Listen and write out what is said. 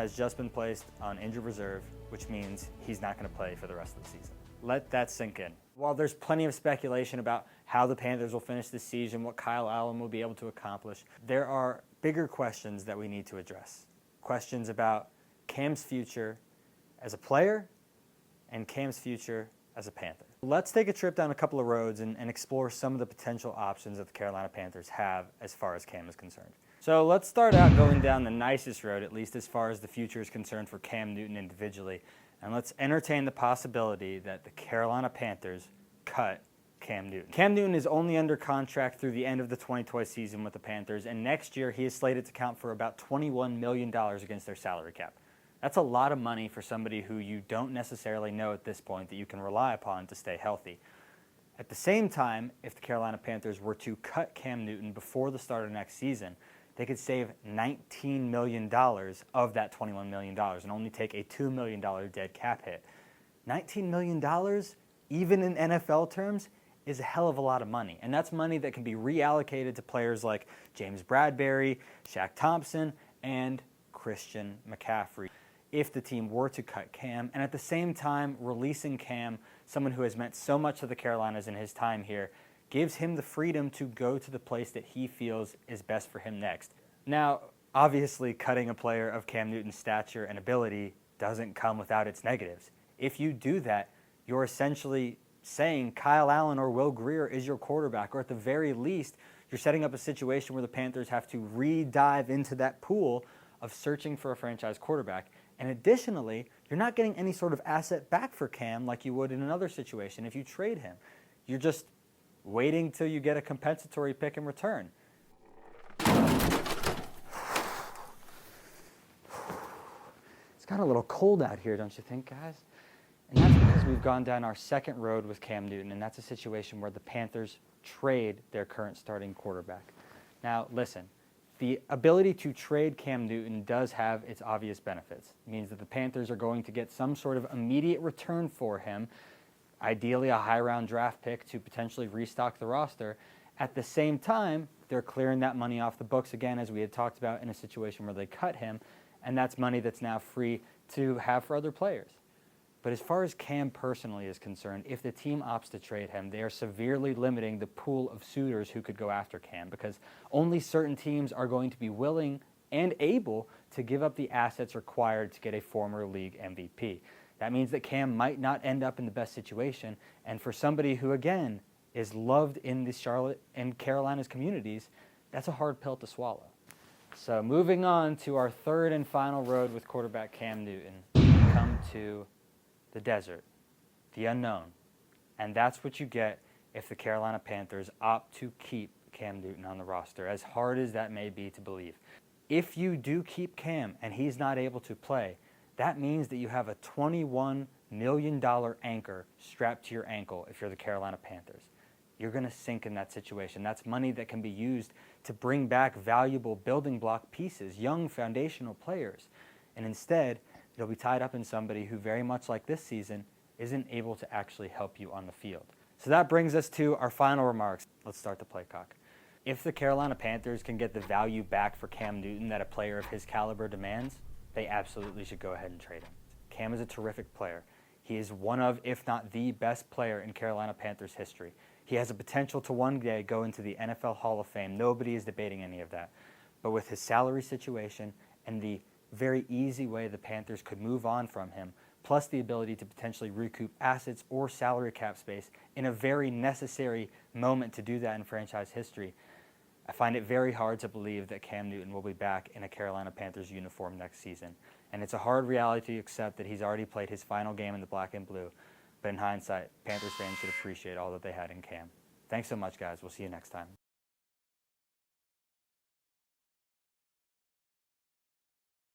has just been placed on injured reserve, which means he's not going to play for the rest of the season. Let that sink in. While there's plenty of speculation about how the Panthers will finish this season, what Kyle Allen will be able to accomplish, there are bigger questions that we need to address. Questions about Cam's future as a player and Cam's future as a Panther. Let's take a trip down a couple of roads and explore some of the potential options that the Carolina Panthers have as far as Cam is concerned. So let's start out going down the nicest road, at least as far as the future is concerned for Cam Newton individually, and let's entertain the possibility that the Carolina Panthers cut Cam Newton. Cam Newton is only under contract through the end of the 2020 season with the Panthers, and next year he is slated to count for about $21 million against their salary cap. That's a lot of money for somebody who you don't necessarily know at this point that you can rely upon to stay healthy. At the same time, if the Carolina Panthers were to cut Cam Newton before the start of next season, they could save $19 million of that $21 million and only take a $2 million dead cap hit. $19 million, even in NFL terms, is a hell of a lot of money. And that's money that can be reallocated to players like James Bradberry, Shaq Thompson, and Christian McCaffrey if the team were to cut Cam, and at the same time releasing Cam, someone who has meant so much to the Carolinas in his time here, gives him the freedom to go to the place that he feels is best for him next. Now, obviously, cutting a player of Cam Newton's stature and ability doesn't come without its negatives. If you do that, you're essentially saying Kyle Allen or Will Grier is your quarterback, or at the very least, you're setting up a situation where the Panthers have to re-dive into that pool of searching for a franchise quarterback. And additionally, you're not getting any sort of asset back for Cam like you would in another situation if you trade him. You're just waiting till you get a compensatory pick in return. It's got a little cold out here, don't you think, guys? And that's because we've gone down our second road with Cam Newton, and that's a situation where the Panthers trade their current starting quarterback. Now, listen. The ability to trade Cam Newton does have its obvious benefits. It means that the Panthers are going to get some sort of immediate return for him, ideally a high-round draft pick to potentially restock the roster. At the same time, they're clearing that money off the books again, as we had talked about in a situation where they cut him, and that's money that's now free to have for other players. But as far as Cam personally is concerned, if the team opts to trade him, they are severely limiting the pool of suitors who could go after Cam, because only certain teams are going to be willing and able to give up the assets required to get a former league MVP. That means that Cam might not end up in the best situation, and for somebody who, again, is loved in the Charlotte and Carolina's communities, that's a hard pill to swallow. So moving on to our third and final road with quarterback Cam Newton, we come to the desert, the unknown. And that's what you get if the Carolina Panthers opt to keep Cam Newton on the roster, as hard as that may be to believe. If you do keep Cam and he's not able to play, that means that you have a $21 million anchor strapped to your ankle if you're the Carolina Panthers. You're going to sink in that situation. That's money that can be used to bring back valuable building block pieces, young foundational players. And instead, it'll be tied up in somebody who, very much like this season, isn't able to actually help you on the field. So that brings us to our final remarks. Let's start the Playcock. If the Carolina Panthers can get the value back for Cam Newton that a player of his caliber demands, they absolutely should go ahead and trade him. Cam is a terrific player. He is one of, if not the best player in Carolina Panthers history. He has a potential to one day go into the NFL Hall of Fame. Nobody is debating any of that. But with his salary situation and the very easy way the Panthers could move on from him, plus the ability to potentially recoup assets or salary cap space in a very necessary moment to do that in franchise history, I find it very hard to believe that Cam Newton will be back in a Carolina Panthers uniform next season. And it's a hard reality to accept that he's already played his final game in the black and blue. But in hindsight, Panthers fans should appreciate all that they had in Cam. Thanks so much, guys. We'll see you next time.